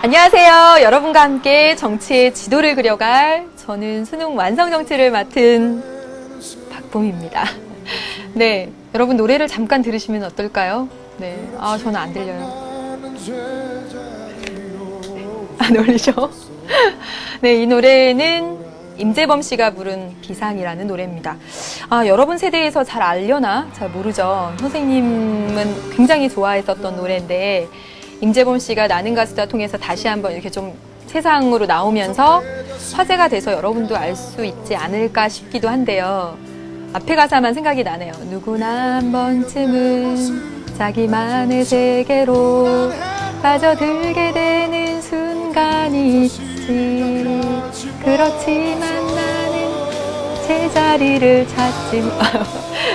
안녕하세요. 여러분과 함께 정치의 지도를 그려갈 저는 수능 완성 정치를 맡은 박봄입니다. 네, 여러분 노래를 잠깐 들으시면 어떨까요? 네, 저는 안 들려요. 안 어울리죠? 네, 이 노래는 임재범 씨가 부른 비상이라는 노래입니다. 여러분 세대에서 잘 알려나? 잘 모르죠. 선생님은 굉장히 좋아했었던 노래인데 임재범 씨가 나는 가수다 통해서 다시 한번 이렇게 좀 세상으로 나오면서 화제가 돼서 여러분도 알 수 있지 않을까 싶기도 한데요. 앞에 가사만 생각이 나네요. 누구나 한 번쯤은 자기만의 세계로 빠져들게 되는 순간이 있지. 그렇지만 나는 제자리를 찾지.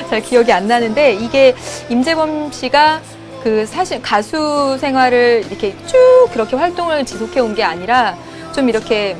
잘 기억이 안 나는데 이게 임재범 씨가 사실 가수 생활을 이렇게 쭉 그렇게 활동을 지속해 온 게 아니라 좀 이렇게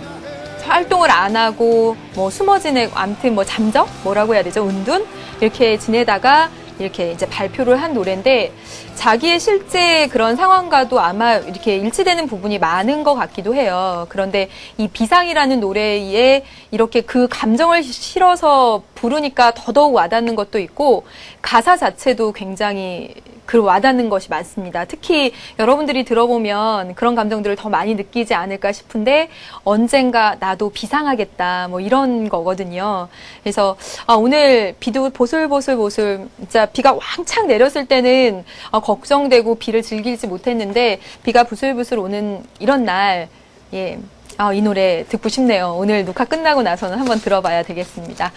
활동을 안 하고 숨어 지내고 아무튼 잠적? 뭐라고 해야 되죠? 은둔? 이렇게 지내다가 이렇게 이제 발표를 한 노래인데 자기의 실제 그런 상황과도 아마 이렇게 일치되는 부분이 많은 것 같기도 해요. 그런데 이 비상이라는 노래에 이렇게 그 감정을 실어서 부르니까 더더욱 와닿는 것도 있고 가사 자체도 굉장히 와닿는 것이 많습니다. 특히 여러분들이 들어보면 그런 감정들을 더 많이 느끼지 않을까 싶은데 언젠가 나도 비상하겠다 이런 거거든요. 그래서 오늘 비도 보슬보슬 진짜 비가 왕창 내렸을 때는 걱정되고 비를 즐기지 못했는데 비가 부슬부슬 오는 이런 날 이 노래 듣고 싶네요. 오늘 녹화 끝나고 나서는 한번 들어봐야 되겠습니다.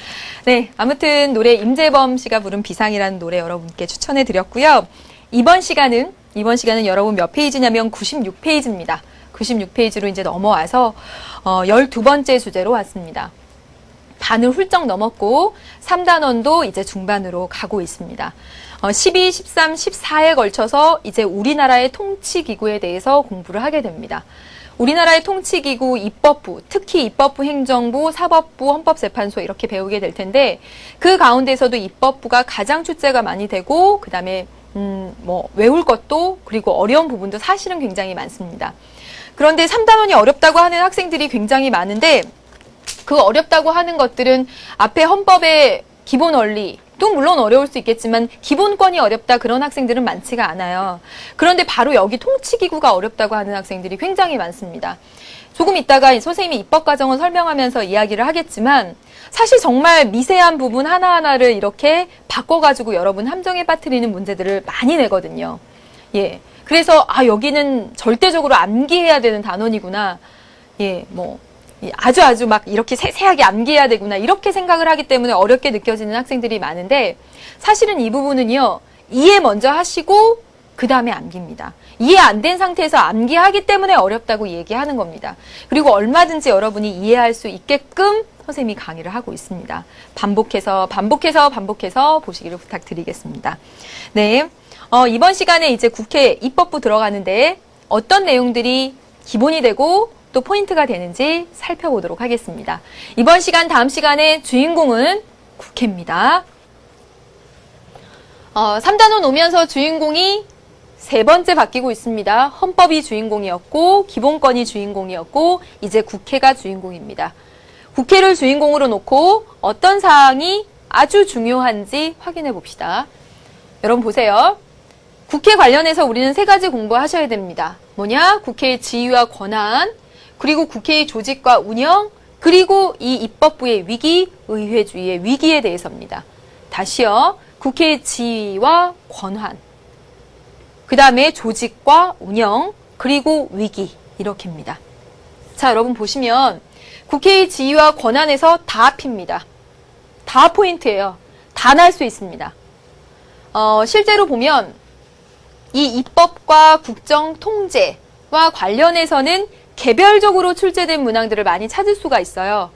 네, 아무튼 노래 임재범 씨가 부른 비상이라는 노래 여러분께 추천해 드렸고요. 이번 시간은 여러분 몇 페이지냐면 96페이지입니다. 96페이지로 이제 넘어와서 12번째 주제로 왔습니다. 반을 훌쩍 넘었고 3단원도 이제 중반으로 가고 있습니다. 12, 13, 14에 걸쳐서 이제 우리나라의 통치기구에 대해서 공부를 하게 됩니다. 우리나라의 통치기구 입법부, 특히 입법부, 행정부, 사법부, 헌법재판소 이렇게 배우게 될 텐데 그 가운데서도 입법부가 가장 출제가 많이 되고 그 다음에 외울 것도 그리고 어려운 부분도 사실은 굉장히 많습니다. 그런데 3단원이 어렵다고 하는 학생들이 굉장히 많은데 그 어렵다고 하는 것들은 앞에 헌법의 기본 원리 또 물론 어려울 수 있겠지만 기본권이 어렵다 그런 학생들은 많지가 않아요. 그런데 바로 여기 통치기구가 어렵다고 하는 학생들이 굉장히 많습니다. 조금 이따가 선생님이 입법 과정을 설명하면서 이야기를 하겠지만 사실 정말 미세한 부분 하나하나를 이렇게 바꿔가지고 여러분 함정에 빠뜨리는 문제들을 많이 내거든요. 예. 그래서 여기는 절대적으로 암기해야 되는 단원이구나. 아주 막 이렇게 세세하게 암기해야 되구나 이렇게 생각을 하기 때문에 어렵게 느껴지는 학생들이 많은데 사실은 이 부분은요 이해 먼저 하시고 그 다음에 암기입니다. 이해 안 된 상태에서 암기하기 때문에 어렵다고 얘기하는 겁니다. 그리고 얼마든지 여러분이 이해할 수 있게끔 선생님이 강의를 하고 있습니다. 반복해서 보시기를 부탁드리겠습니다. 네, 이번 시간에 이제 국회 입법부 들어가는데 어떤 내용들이 기본이 되고 또 포인트가 되는지 살펴보도록 하겠습니다. 이번 시간 다음 시간에 주인공은 국회입니다. 3단원 오면서 주인공이 세 번째 바뀌고 있습니다. 헌법이 주인공이었고 기본권이 주인공이었고 이제 국회가 주인공입니다. 국회를 주인공으로 놓고 어떤 사항이 아주 중요한지 확인해 봅시다. 여러분 보세요. 국회 관련해서 우리는 세 가지 공부하셔야 됩니다. 뭐냐? 국회의 지위와 권한, 그리고 국회의 조직과 운영, 그리고 이 입법부의 위기, 의회주의의 위기에 대해서입니다. 다시요. 국회의 지위와 권한, 그 다음에 조직과 운영, 그리고 위기 이렇게입니다. 자, 여러분 보시면 국회의 지위와 권한에서 다 앞입니다. 다 포인트예요. 다 날 수 있습니다. 실제로 보면 이 입법과 국정 통제와 관련해서는 개별적으로 출제된 문항들을 많이 찾을 수가 있어요.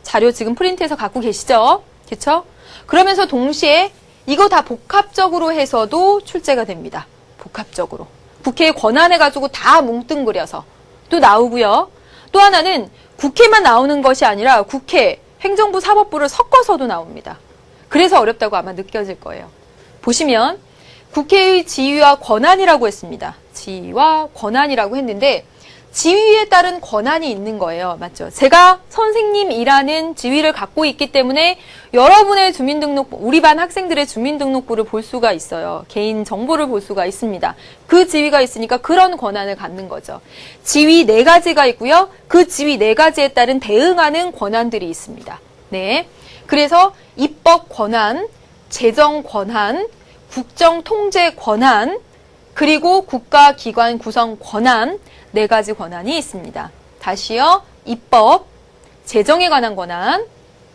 자료 지금 프린트해서 갖고 계시죠? 그렇죠? 그러면서 동시에 이거 다 복합적으로 해서도 출제가 됩니다. 복합적으로. 국회의 권한을 가지고 다 뭉뚱그려서 또 나오고요. 또 하나는 국회만 나오는 것이 아니라 국회, 행정부, 사법부를 섞어서도 나옵니다. 그래서 어렵다고 아마 느껴질 거예요. 보시면 국회의 지위와 권한이라고 했습니다. 지위와 권한이라고 했는데 지위에 따른 권한이 있는 거예요. 맞죠? 제가 선생님이라는 지위를 갖고 있기 때문에 여러분의 주민등록부, 우리 반 학생들의 주민등록부를 볼 수가 있어요. 개인 정보를 볼 수가 있습니다. 그 지위가 있으니까 그런 권한을 갖는 거죠. 지위 4가지가 있고요. 그 지위 4가지에 따른 대응하는 권한들이 있습니다. 네. 그래서 입법 권한, 재정 권한, 국정 통제 권한, 그리고 국가기관 구성 권한, 4가지 권한이 있습니다. 다시요. 입법, 재정에 관한 권한,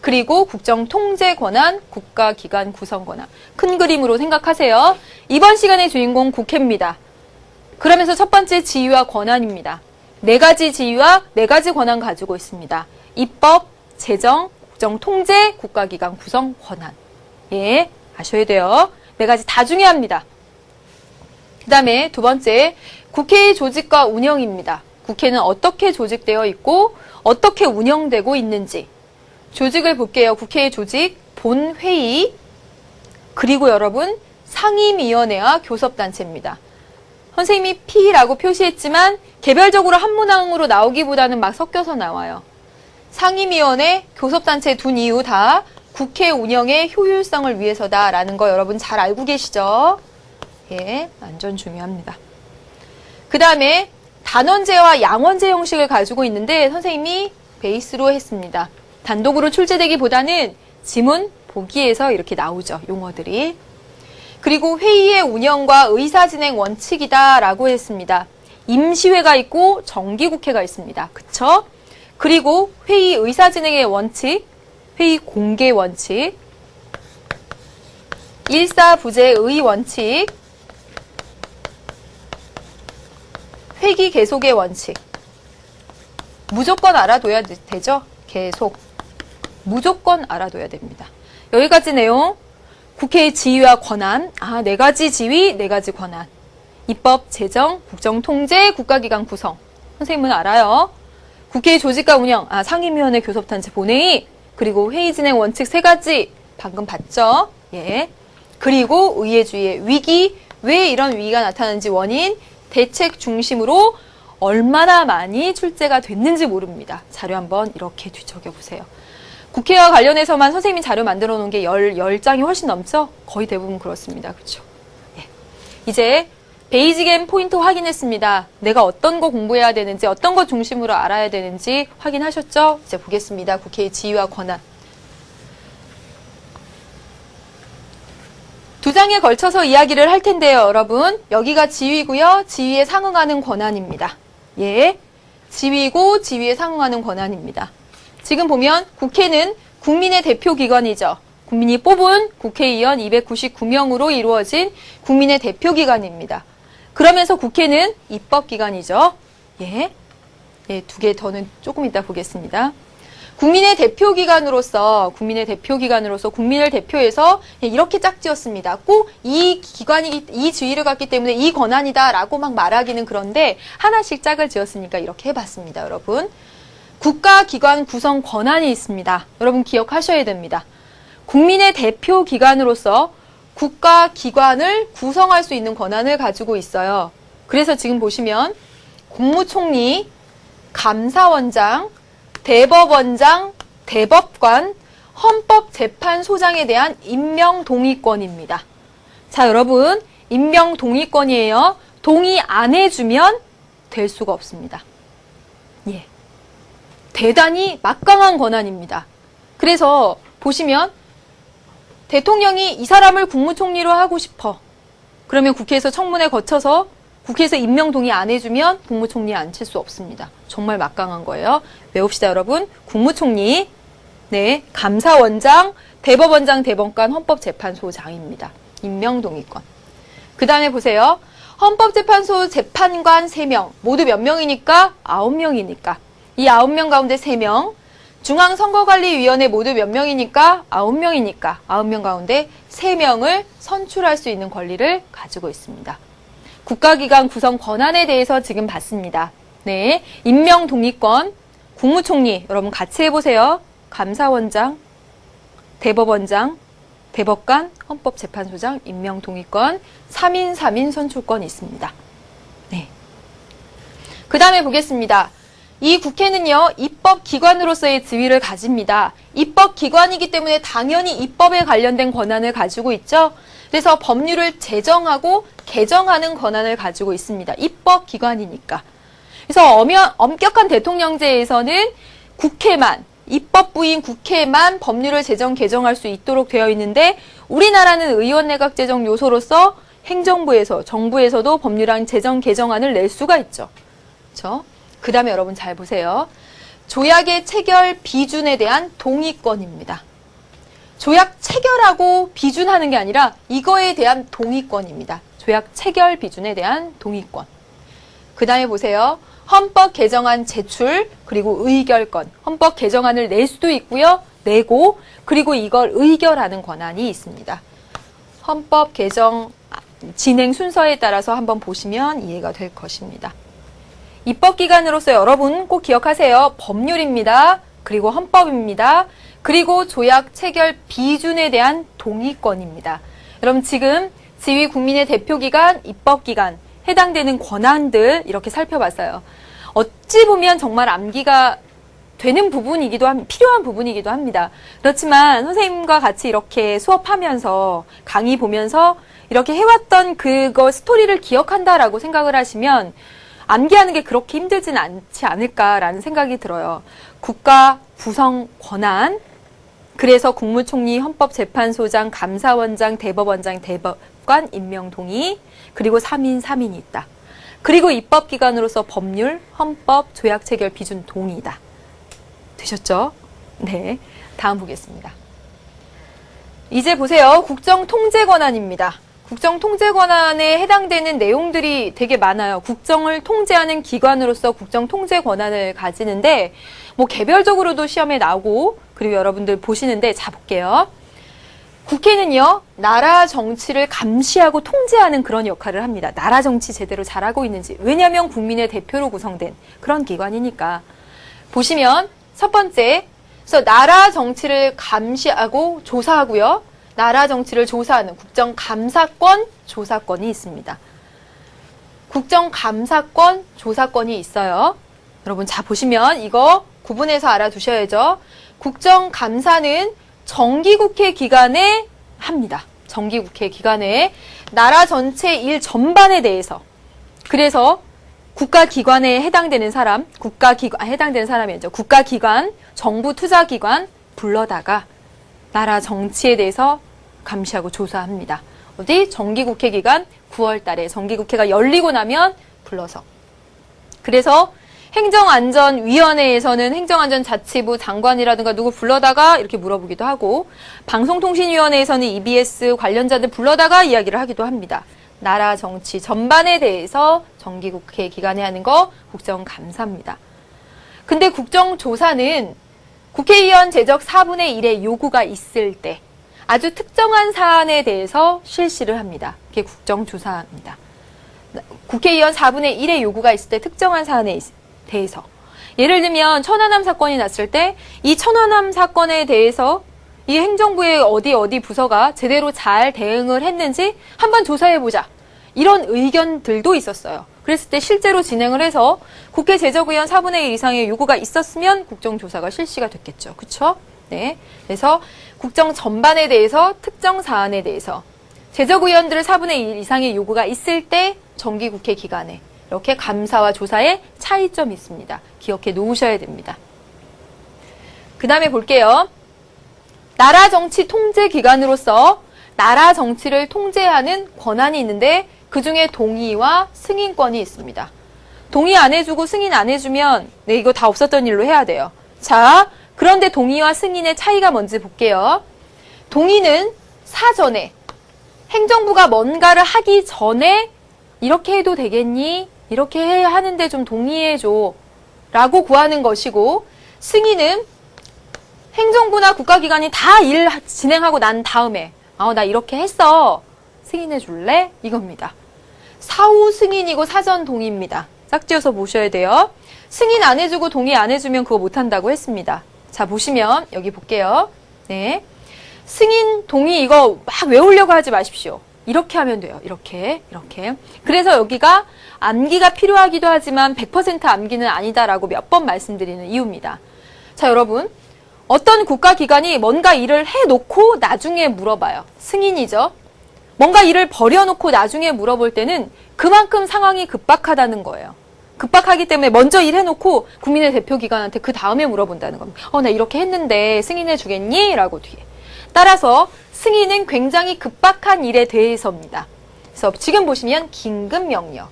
그리고 국정 통제 권한, 국가기관 구성 권한. 큰 그림으로 생각하세요. 이번 시간의 주인공 국회입니다. 그러면서 첫 번째 지위와 권한입니다. 4가지 지위와 4가지 권한 가지고 있습니다. 입법, 재정, 국정 통제, 국가기관 구성 권한. 예, 아셔야 돼요. 4가지 다 중요합니다. 그 다음에 두 번째, 국회의 조직과 운영입니다. 국회는 어떻게 조직되어 있고 어떻게 운영되고 있는지. 조직을 볼게요. 국회의 조직, 본회의, 그리고 여러분 상임위원회와 교섭단체입니다. 선생님이 P라고 표시했지만 개별적으로 한 문항으로 나오기보다는 막 섞여서 나와요. 상임위원회, 교섭단체 둔 이유 다 국회 운영의 효율성을 위해서다라는 거 여러분 잘 알고 계시죠? 예, 완전 중요합니다. 그 다음에 단원제와 양원제 형식을 가지고 있는데 선생님이 베이스로 했습니다. 단독으로 출제되기보다는 지문 보기에서 이렇게 나오죠. 용어들이. 그리고 회의의 운영과 의사진행 원칙이다라고 했습니다. 임시회가 있고 정기국회가 있습니다. 그쵸? 그리고 회의 의사진행의 원칙, 회의 공개 원칙, 일사부재의 원칙, 회기 계속의 원칙. 무조건 알아둬야 되죠? 계속. 무조건 알아둬야 됩니다. 여기까지 내용. 국회의 지위와 권한. 4가지 지위, 4가지 권한. 입법, 재정, 국정통제, 국가기관 구성. 선생님은 알아요. 국회의 조직과 운영. 상임위원회, 교섭단체, 본회의. 그리고 회의 진행 원칙 3가지. 방금 봤죠? 예. 그리고 의회주의의 위기. 왜 이런 위기가 나타나는지 원인. 대책 중심으로 얼마나 많이 출제가 됐는지 모릅니다. 자료 한번 이렇게 뒤적여 보세요. 국회와 관련해서만 선생님이 자료 만들어 놓은 게 10장이 훨씬 넘죠? 거의 대부분 그렇습니다. 그렇죠? 예. 이제 베이직 앤 포인트 확인했습니다. 내가 어떤 거 공부해야 되는지, 어떤 거 중심으로 알아야 되는지 확인하셨죠? 이제 보겠습니다. 국회의 지위와 권한. 2장에 걸쳐서 이야기를 할 텐데요, 여러분. 여기가 지위고요. 지위에 상응하는 권한입니다. 예. 지위고 지위에 상응하는 권한입니다. 지금 보면 국회는 국민의 대표기관이죠. 국민이 뽑은 국회의원 299명으로 이루어진 국민의 대표기관입니다. 그러면서 국회는 입법기관이죠. 예. 예, 2개 더는 조금 이따 보겠습니다. 국민의 대표기관으로서 국민을 대표해서 이렇게 짝지었습니다. 꼭 이 기관이 이 지위를 갖기 때문에 이 권한이다라고 막 말하기는 그런데 하나씩 짝을 지었으니까 이렇게 해봤습니다. 여러분. 국가기관 구성 권한이 있습니다. 여러분 기억하셔야 됩니다. 국민의 대표기관으로서 국가기관을 구성할 수 있는 권한을 가지고 있어요. 그래서 지금 보시면 국무총리, 감사원장, 대법원장, 대법관, 헌법재판소장에 대한 임명동의권입니다. 자, 여러분, 임명동의권이에요. 동의 안 해주면 될 수가 없습니다. 예. 대단히 막강한 권한입니다. 그래서 보시면 대통령이 이 사람을 국무총리로 하고 싶어. 그러면 국회에서 청문회 거쳐서 국회에서 임명 동의 안 해주면 국무총리에 앉힐 수 없습니다. 정말 막강한 거예요. 외웁시다, 여러분. 국무총리, 네, 감사원장, 대법원장, 대법관, 헌법재판소장입니다. 임명 동의권. 그 다음에 보세요. 헌법재판소 재판관 3명, 모두 몇 명이니까? 9명이니까. 이 9명 가운데 3명, 중앙선거관리위원회 모두 몇 명이니까? 9명이니까 9명 가운데 3명을 선출할 수 있는 권리를 가지고 있습니다. 국가기관 구성 권한에 대해서 지금 봤습니다. 네, 임명 동의권, 국무총리 여러분 같이 해보세요. 감사원장, 대법원장, 대법관, 헌법재판소장, 임명 동의권, 3인 선출권이 있습니다. 네. 그 다음에 보겠습니다. 이 국회는요, 입법기관으로서의 지위를 가집니다. 입법기관이기 때문에 당연히 입법에 관련된 권한을 가지고 있죠. 그래서 법률을 제정하고 개정하는 권한을 가지고 있습니다. 입법기관이니까. 그래서 엄격한 대통령제에서는 국회만, 입법부인 국회만 법률을 제정, 개정할 수 있도록 되어 있는데 우리나라는 의원내각 제정 요소로서 행정부에서, 정부에서도 법률안 제정, 개정안을 낼 수가 있죠. 그렇죠? 그 다음에 여러분 잘 보세요. 조약의 체결 비준에 대한 동의권입니다. 조약 체결하고 비준하는 게 아니라 이거에 대한 동의권입니다. 조약 체결 비준에 대한 동의권. 그 다음에 보세요. 헌법 개정안 제출 그리고 의결권. 헌법 개정안을 낼 수도 있고요. 내고 그리고 이걸 의결하는 권한이 있습니다. 헌법 개정 진행 순서에 따라서 한번 보시면 이해가 될 것입니다. 입법기관으로서 여러분 꼭 기억하세요. 법률입니다. 그리고 헌법입니다. 그리고 조약 체결 비준에 대한 동의권입니다. 여러분 지금 지위 국민의 대표기관, 입법기관, 해당되는 권한들 이렇게 살펴봤어요. 어찌 보면 정말 암기가 되는 부분이기도 합니다. 필요한 부분이기도 합니다. 그렇지만 선생님과 같이 이렇게 수업하면서 강의 보면서 이렇게 해왔던 그거 스토리를 기억한다라고 생각을 하시면 암기하는 게 그렇게 힘들지는 않지 않을까라는 생각이 들어요. 국가 구성 권한, 그래서 국무총리, 헌법재판소장, 감사원장, 대법원장, 대법관 임명 동의, 그리고 3인 3인이 있다. 그리고 입법기관으로서 법률, 헌법, 조약 체결 비준 동의다. 되셨죠? 네. 다음 보겠습니다. 이제 보세요. 국정통제 권한입니다. 국정통제 권한에 해당되는 내용들이 되게 많아요. 국정을 통제하는 기관으로서 국정통제 권한을 가지는데 뭐 개별적으로도 시험에 나오고 그리고 여러분들 보시는데 자 볼게요. 국회는요. 나라 정치를 감시하고 통제하는 그런 역할을 합니다. 나라 정치 제대로 잘하고 있는지. 왜냐하면 국민의 대표로 구성된 그런 기관이니까. 보시면 첫 번째, 그래서 나라 정치를 감시하고 조사하고요. 나라 정치를 조사하는 국정감사권, 조사권이 있습니다. 국정감사권, 조사권이 있어요. 여러분 자 보시면 이거 구분해서 알아두셔야죠. 국정감사는 정기국회 기간에 합니다. 정기국회 기간에 나라 전체 일 전반에 대해서 그래서 국가기관에 해당되는 사람, 해당되는 사람이 아니죠. 국가기관, 정부투자기관 불러다가 나라 정치에 대해서 감시하고 조사합니다. 어디? 정기국회 기간 9월 달에 정기국회가 열리고 나면 불러서. 그래서 행정안전위원회에서는 행정안전자치부 장관이라든가 누구 불러다가 이렇게 물어보기도 하고 방송통신위원회에서는 EBS 관련자들 불러다가 이야기를 하기도 합니다. 나라 정치 전반에 대해서 정기국회 기간에 하는 거 국정감사입니다. 근데 국정조사는 국회의원 제적 4분의 1의 요구가 있을 때 아주 특정한 사안에 대해서 실시를 합니다. 그게 국정조사입니다. 국회의원 4분의 1의 요구가 있을 때 특정한 사안에 대해서 예를 들면 천안함 사건이 났을 때 이 천안함 사건에 대해서 이 행정부의 어디 부서가 제대로 잘 대응을 했는지 한번 조사해보자. 이런 의견들도 있었어요. 그랬을 때 실제로 진행을 해서 국회 제적의원 4분의 1 이상의 요구가 있었으면 국정조사가 실시가 됐겠죠. 그쵸? 네. 그래서 국정 전반에 대해서 특정 사안에 대해서 제적의원들 4분의 1 이상의 요구가 있을 때 정기국회 기간에 이렇게 감사와 조사의 차이점이 있습니다. 기억해 놓으셔야 됩니다. 그 다음에 볼게요. 나라 정치 통제 기관으로서 나라 정치를 통제하는 권한이 있는데 그중에 동의와 승인권이 있습니다. 동의 안 해주고 승인 안 해주면 네 이거 다 없었던 일로 해야 돼요. 자, 그런데 동의와 승인의 차이가 뭔지 볼게요. 동의는 사전에 행정부가 뭔가를 하기 전에 이렇게 해도 되겠니? 이렇게 해야 하는데 좀 동의해줘 라고 구하는 것이고 승인은 행정부나 국가기관이 다 일 진행하고 난 다음에 나 이렇게 했어. 승인해 줄래? 이겁니다. 사후 승인이고 사전 동의입니다. 짝지어서 보셔야 돼요. 승인 안 해주고 동의 안 해주면 그거 못한다고 했습니다. 자 보시면 여기 볼게요. 네, 승인 동의 이거 막 외우려고 하지 마십시오. 이렇게 하면 돼요. 이렇게. 그래서 여기가 암기가 필요하기도 하지만 100% 암기는 아니다라고 몇 번 말씀드리는 이유입니다. 자, 여러분. 어떤 국가기관이 뭔가 일을 해놓고 나중에 물어봐요. 승인이죠. 뭔가 일을 버려놓고 나중에 물어볼 때는 그만큼 상황이 급박하다는 거예요. 급박하기 때문에 먼저 일해놓고 국민의 대표기관한테 그 다음에 물어본다는 겁니다. 나 이렇게 했는데 승인해 주겠니? 라고 뒤에. 따라서 승인은 굉장히 급박한 일에 대해서입니다. 그래서 지금 보시면 긴급명령,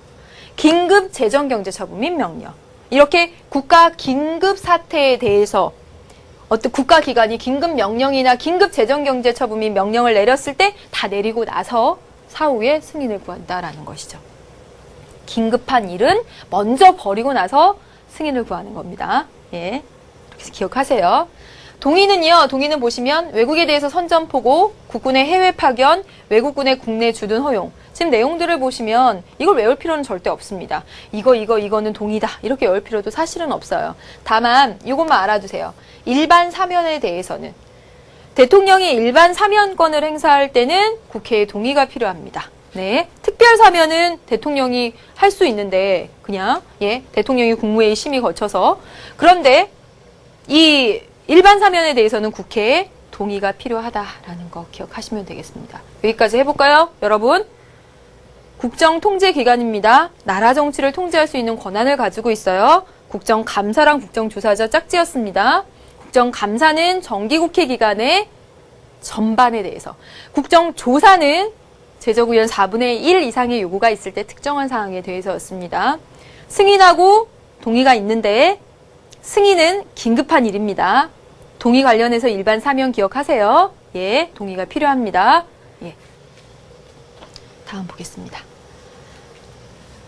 긴급재정경제처분 및 명령. 이렇게 국가 긴급 사태에 대해서 어떤 국가기관이 긴급명령이나 긴급재정경제처분 및 명령을 내렸을 때 다 내리고 나서 사후에 승인을 구한다라는 것이죠. 긴급한 일은 먼저 버리고 나서 승인을 구하는 겁니다. 예, 그래서 기억하세요. 동의는 보시면 외국에 대해서 선전포고, 국군의 해외 파견, 외국군의 국내 주둔 허용. 지금 내용들을 보시면 이걸 외울 필요는 절대 없습니다. 이거는 동의다. 이렇게 외울 필요도 사실은 없어요. 다만 이것만 알아두세요. 일반 사면에 대해서는 대통령이 일반 사면권을 행사할 때는 국회의 동의가 필요합니다. 네, 특별 사면은 대통령이 할 수 있는데 그냥 대통령이 국무회의 심의 거쳐서, 그런데 이 일반 사면에 대해서는 국회의 동의가 필요하다라는 거 기억하시면 되겠습니다. 여기까지 해볼까요, 여러분? 국정통제기관입니다. 나라 정치를 통제할 수 있는 권한을 가지고 있어요. 국정감사랑 국정조사자 짝지었습니다. 국정감사는 정기국회 기간의 전반에 대해서, 국정조사는 제적의원 4분의 1 이상의 요구가 있을 때 특정한 사항에 대해서였습니다. 승인하고 동의가 있는데 승인은 긴급한 일입니다. 동의 관련해서 일반 사면 기억하세요. 예, 동의가 필요합니다. 예. 다음 보겠습니다.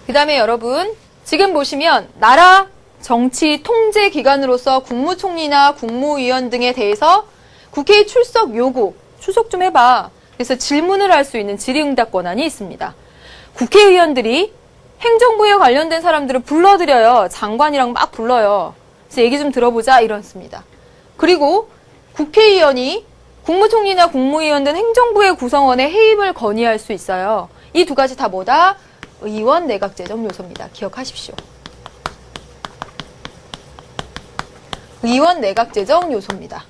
그 다음에 여러분, 지금 보시면 나라 정치 통제 기관으로서 국무총리나 국무위원 등에 대해서 국회의 출석 요구, 출석 좀 해봐. 그래서 질문을 할 수 있는 질의응답 권한이 있습니다. 국회의원들이 행정부에 관련된 사람들을 불러들여요. 장관이랑 막 불러요. 그래서 얘기 좀 들어보자 이렇습니다. 그리고 국회의원이 국무총리나 국무위원 등 행정부의 구성원의 해임을 건의할 수 있어요. 이 두 가지 다 뭐다? 의원 내각제적 요소입니다. 기억하십시오. 의원 내각제적 요소입니다.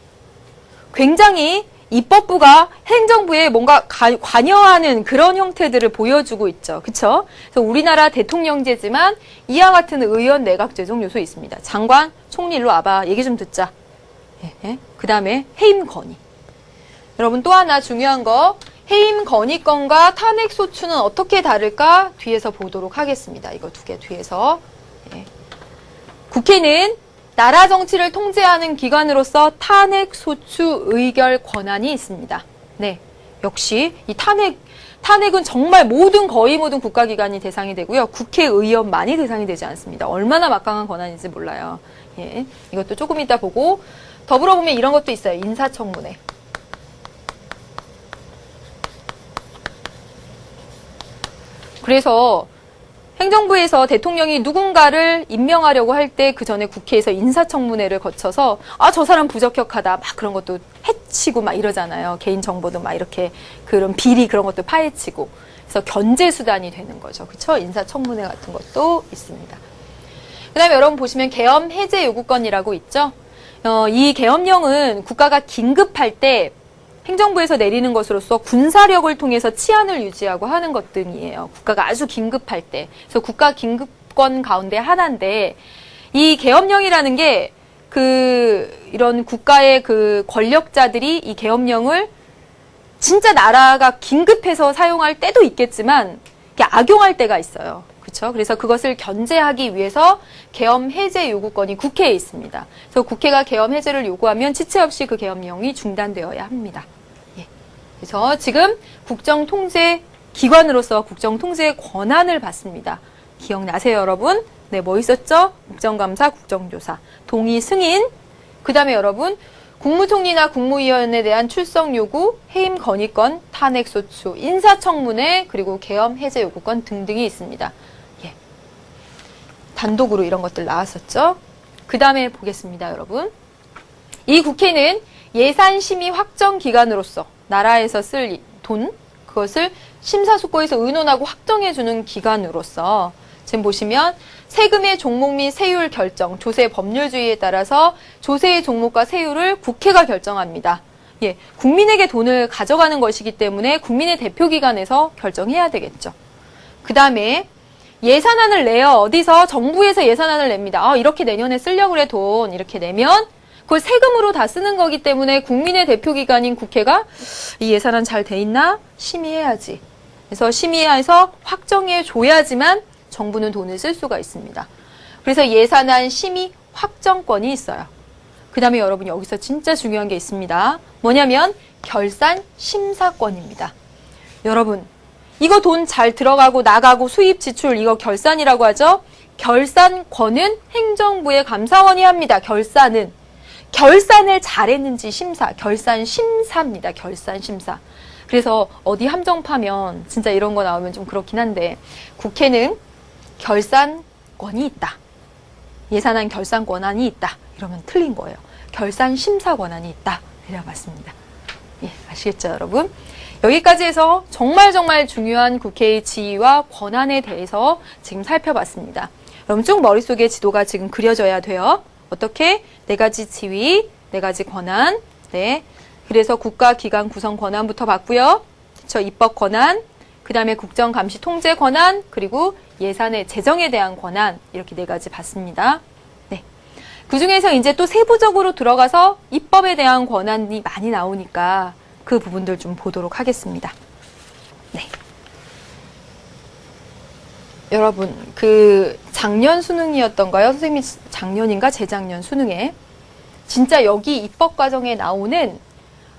굉장히 입법부가 행정부에 뭔가 관여하는 그런 형태들을 보여주고 있죠. 그쵸? 그래서 우리나라 대통령제지만 이와 같은 의원 내각제적 요소 있습니다. 장관, 총리 일로 와봐. 얘기 좀 듣자. 그 다음에 해임 건의. 여러분 또 하나 중요한 거, 해임 건의권과 탄핵 소추는 어떻게 다를까? 뒤에서 보도록 하겠습니다. 이거 두 개 뒤에서. 국회는 나라 정치를 통제하는 기관으로서 탄핵 소추 의결 권한이 있습니다. 네, 역시 이 탄핵은 정말 거의 모든 국가기관이 대상이 되고요. 국회의원만이 대상이 되지 않습니다. 얼마나 막강한 권한인지 몰라요. 예, 이것도 조금 이따 보고, 더불어 보면 이런 것도 있어요. 인사청문회. 그래서 행정부에서 대통령이 누군가를 임명하려고 할 때 그 전에 국회에서 인사청문회를 거쳐서 저 사람 부적격하다 막 그런 것도 해치고 막 이러잖아요. 개인정보도 막 이렇게 그런 비리 그런 것도 파헤치고. 그래서 견제수단이 되는 거죠. 그쵸? 인사청문회 같은 것도 있습니다. 그 다음에 여러분 보시면 계엄 해제 요구권이라고 있죠? 이 계엄령은 국가가 긴급할 때 행정부에서 내리는 것으로서 군사력을 통해서 치안을 유지하고 하는 것 등이에요. 국가가 아주 긴급할 때. 그래서 국가 긴급권 가운데 하나인데, 이 계엄령이라는 게 이런 국가의 권력자들이 이 계엄령을 진짜 나라가 긴급해서 사용할 때도 있겠지만 악용할 때가 있어요. 그렇죠? 그래서 그것을 견제하기 위해서 계엄 해제 요구권이 국회에 있습니다. 그래서 국회가 계엄 해제를 요구하면 지체 없이 그 계엄령이 중단되어야 합니다. 예. 그래서 지금 국정통제 기관으로서 국정통제의 권한을 받습니다. 기억나세요, 여러분? 네, 뭐 있었죠? 국정감사, 국정조사, 동의 승인. 그 다음에 여러분, 국무총리나 국무위원에 대한 출석 요구, 해임 건의권, 탄핵 소추, 인사청문회, 그리고 계엄 해제 요구권 등등이 있습니다. 예. 단독으로 이런 것들 나왔었죠. 그 다음에 보겠습니다, 여러분. 이 국회는 예산 심의 확정 기관으로서 나라에서 쓸 돈, 그것을 심사숙고해서 의논하고 확정해주는 기관으로서 지금 보시면 세금의 종목 및 세율 결정, 조세 법률주의에 따라서 조세의 종목과 세율을 국회가 결정합니다. 예, 국민에게 돈을 가져가는 것이기 때문에 국민의 대표기관에서 결정해야 되겠죠. 그 다음에 예산안을 내요. 어디서? 정부에서 예산안을 냅니다. 이렇게 내년에 쓰려고 그래 돈 이렇게 내면 그걸 세금으로 다 쓰는 거기 때문에 국민의 대표기관인 국회가 이 예산안 잘 돼 있나? 심의해야지. 그래서 심의해서 확정해 줘야지만 정부는 돈을 쓸 수가 있습니다. 그래서 예산안 심의 확정권이 있어요. 그 다음에 여러분 여기서 진짜 중요한 게 있습니다. 뭐냐면 결산 심사권입니다. 여러분 이거 돈 잘 들어가고 나가고 수입 지출 이거 결산이라고 하죠. 결산권은 행정부의 감사원이 합니다. 결산을 잘했는지 심사, 결산 심사입니다. 결산 심사. 그래서 어디 함정파면 진짜 이런 거 나오면 좀 그렇긴 한데 국회는 결산권이 있다. 예산안 결산 권한이 있다. 이러면 틀린 거예요. 결산 심사 권한이 있다. 이래야 맞습니다. 예, 아시겠죠, 여러분? 여기까지 해서 정말 중요한 국회의 지위와 권한에 대해서 지금 살펴봤습니다. 여러분 쭉 머릿속에 지도가 지금 그려져야 돼요. 어떻게? 4가지 지위, 4가지 권한. 네. 그래서 국가기관 구성 권한부터 봤고요. 그렇죠? 입법 권한, 그 다음에 국정감시 통제 권한, 그리고 예산의 재정에 대한 권한 이렇게 4가지 봤습니다. 네. 그 중에서 이제 또 세부적으로 들어가서 입법에 대한 권한이 많이 나오니까 그 부분들 좀 보도록 하겠습니다. 네. 여러분, 그 작년 수능이었던가요? 선생님이 작년인가 재작년 수능에 진짜 여기 입법 과정에 나오는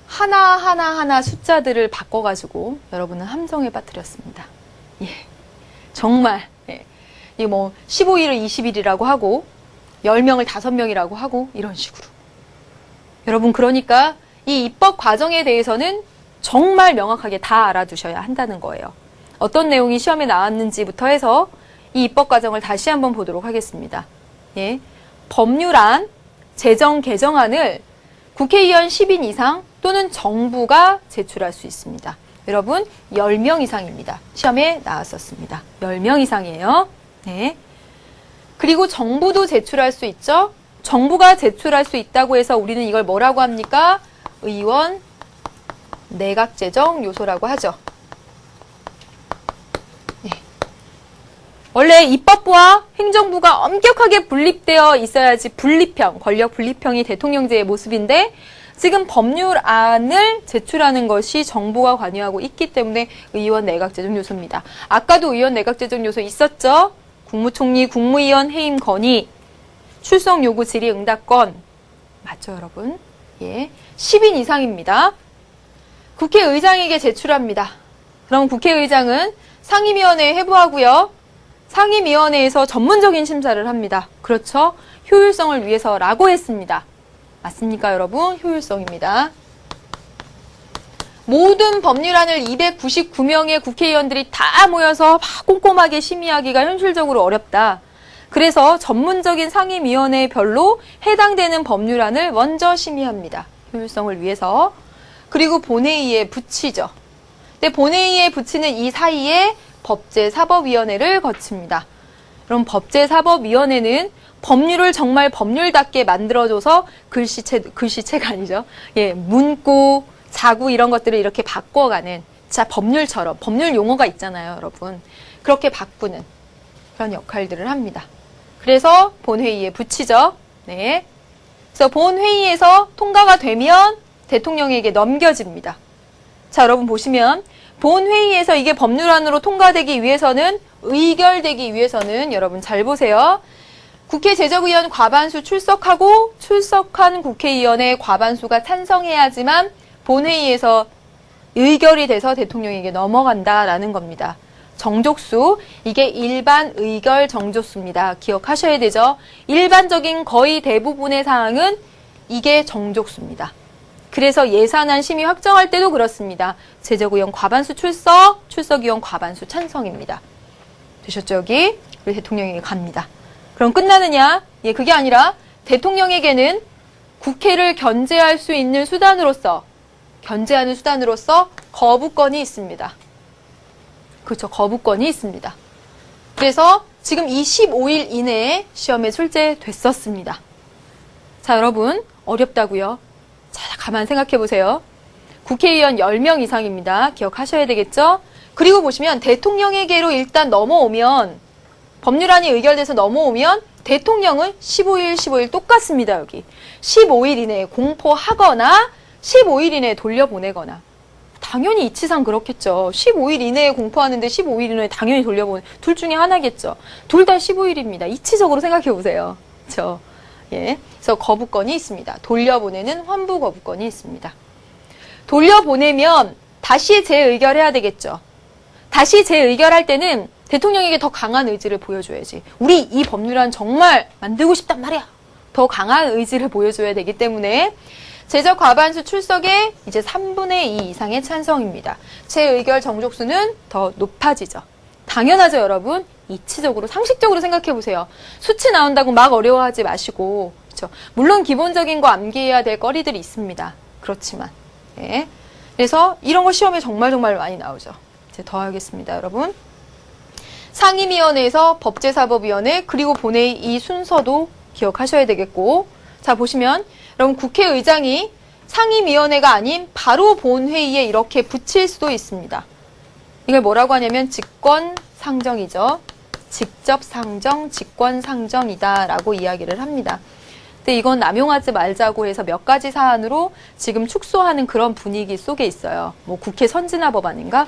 하나 숫자들을 바꿔가지고 여러분은 함정에 빠뜨렸습니다. 예. 정말. 예. 이 뭐 15일을 20일이라고 하고 10명을 5명이라고 하고 이런 식으로. 여러분 그러니까 이 입법 과정에 대해서는 정말 명확하게 다 알아두셔야 한다는 거예요. 어떤 내용이 시험에 나왔는지부터 해서 이 입법 과정을 다시 한번 보도록 하겠습니다. 예. 법률안, 재정 개정안을 국회의원 10인 이상 또는 정부가 제출할 수 있습니다. 여러분 10명 이상입니다. 시험에 나왔었습니다. 10명 이상이에요. 네. 그리고 정부도 제출할 수 있죠. 정부가 제출할 수 있다고 해서 우리는 이걸 뭐라고 합니까? 의원 내각제정 요소라고 하죠. 네. 원래 입법부와 행정부가 엄격하게 분립되어 있어야지 분립형, 권력 분립형이 대통령제의 모습인데 지금 법률안을 제출하는 것이 정부가 관여하고 있기 때문에 의원 내각제정 요소입니다. 아까도 의원 내각제정 요소 있었죠? 국무총리, 국무위원 해임 건의, 출석 요구 질의 응답권. 맞죠, 여러분? 예. 10인 이상입니다. 국회의장에게 제출합니다. 그럼 국회의장은 상임위원회에 회부하고요. 상임위원회에서 전문적인 심사를 합니다. 그렇죠? 효율성을 위해서라고 했습니다. 맞습니까, 여러분? 효율성입니다. 모든 법률안을 299명의 국회의원들이 다 모여서 막 꼼꼼하게 심의하기가 현실적으로 어렵다. 그래서 전문적인 상임위원회별로 해당되는 법률안을 먼저 심의합니다. 효율성을 위해서. 그리고 본회의에 붙이죠. 근데 본회의에 붙이는 이 사이에 법제사법위원회를 거칩니다. 그럼 법제사법위원회는 법률을 정말 법률답게 만들어줘서 글씨체가 아니죠. 예, 문구, 자구 이런 것들을 이렇게 바꿔가는, 자, 법률처럼, 법률 용어가 있잖아요, 여러분. 그렇게 바꾸는 그런 역할들을 합니다. 그래서 본회의에 붙이죠. 네. 그래서 본회의에서 통과가 되면 대통령에게 넘겨집니다. 자, 여러분 보시면 본회의에서 이게 법률안으로 통과되기 위해서는, 의결되기 위해서는 여러분 잘 보세요. 국회 제적의원 과반수 출석하고 출석한 국회의원의 과반수가 찬성해야지만 본회의에서 의결이 돼서 대통령에게 넘어간다라는 겁니다. 정족수, 이게 일반 의결 정족수입니다. 기억하셔야 되죠. 일반적인 거의 대부분의 사항은 이게 정족수입니다. 그래서 예산안 심의 확정할 때도 그렇습니다. 제적의원 과반수 출석, 출석의원 과반수 찬성입니다. 되셨죠, 여기? 우리 대통령에게 갑니다. 그럼 끝나느냐? 예, 그게 아니라 대통령에게는 국회를 견제할 수 있는 수단으로서 견제하는 수단으로서 거부권이 있습니다. 그렇죠. 거부권이 있습니다. 그래서 지금 이 15일 이내에 시험에 출제됐었습니다. 자, 여러분 어렵다고요? 자, 가만 생각해 보세요. 국회의원 10명 이상입니다. 기억하셔야 되겠죠? 그리고 보시면 대통령에게로 일단 넘어오면 법률안이 의결돼서 넘어오면 대통령은 15일 똑같습니다. 여기 15일 이내에 공포하거나 15일 이내에 돌려보내거나 당연히 이치상 그렇겠죠. 15일 이내에 공포하는데 15일 이내에 당연히 돌려보내 둘 중에 하나겠죠. 둘 다 15일입니다. 이치적으로 생각해 보세요. 그렇죠? 예. 그래서 거부권이 있습니다. 돌려보내는 환부 거부권이 있습니다. 돌려보내면 다시 재의결해야 되겠죠. 다시 재의결할 때는 대통령에게 더 강한 의지를 보여줘야지. 우리 이 법률안 정말 만들고 싶단 말이야. 더 강한 의지를 보여줘야 되기 때문에 제적 과반수 출석에 이제 3분의 2 이상의 찬성입니다. 재의결 정족수는 더 높아지죠. 당연하죠, 여러분. 이치적으로, 상식적으로 생각해 보세요. 수치 나온다고 막 어려워하지 마시고, 그렇죠? 물론 기본적인 거 암기해야 될 거리들이 있습니다. 그렇지만, 네. 그래서 이런 거 시험에 정말 많이 나오죠. 이제 더 하겠습니다, 여러분. 상임위원회에서 법제사법위원회 그리고 본회의 이 순서도 기억하셔야 되겠고, 자 보시면 여러분 국회의장이 상임위원회가 아닌 바로 본회의에 이렇게 붙일 수도 있습니다. 이걸 뭐라고 하냐면 직권상정이죠. 직접 상정, 직권상정이다 라고 이야기를 합니다. 근데 이건 남용하지 말자고 해서 몇 가지 사안으로 지금 축소하는 그런 분위기 속에 있어요. 뭐 국회 선진화 법안인가?